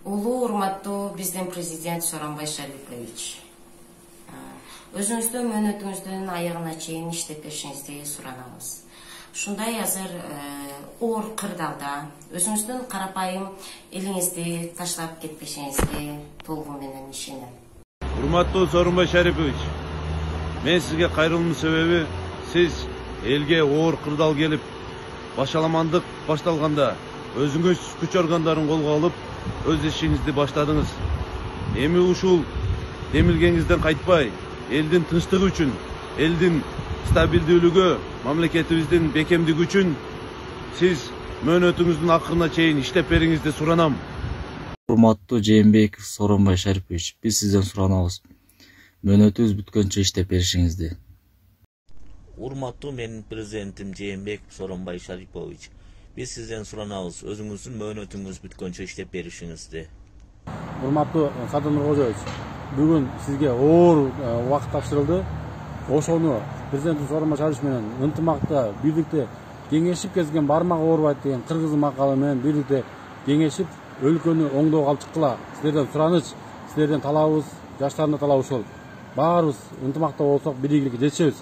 Улуу урматтуу биздин президент Сооронбай Шарипович. Өзүңүздүн мөөнөтүңүздүн аягына чейин иштеп беришиңизди суранабыз. Ушундай азыр оор кырдаалда өзүңүздүн карапайым элиңизди таштап кетпешиңизге толугу менен ишенем. Урматтуу Сооронбай Шарипович, мен сизге кайрылуумдун себеби сиз элге оор кырдаал келип, башаламандык башталганда өзүңүз күч органдарын колго алып, өз ишиңизди баштадыңыз. Эми ушул демилгениңизден кайтпай, элдин тынчтыгы үчүн, элдин стабилдүүлүгү, мамлекетибиздин бекемдиги үчүн сиз мөөнөтүңүздүн акырына чейин иштеп бериңизди суранам. Урматтуу Жээнбеков Сооронбай Шарипович, биз сизден суранабыз. Мөөнөтүбүз бүткөнчө иштеп беришиңизди. Урматтуу менин президентим Жээнбеков Сооронбай Шарипович, биз сизден суранабыз, өзүңүздүн мөөнөтүңүз бүткөнчө иштеп беришиңизди. Урматтуу Садыр Нуркожоевич, бүгүн сизге оор убакыт тапшырылды. Ошону президентим Сооронбай Шарипович менен ынтымакта, бийликте кеңешип кезген бармак оорубайт деген кыргыз макалы менен бийликте кеңешип өлкөнү оңдоого алып чыккыла. Силерден сураныч, силерден талабыбыз, жаштардын талабы ошол. Баарыбыз ынтымакта болсок, бир ийгиликке жетишебиз.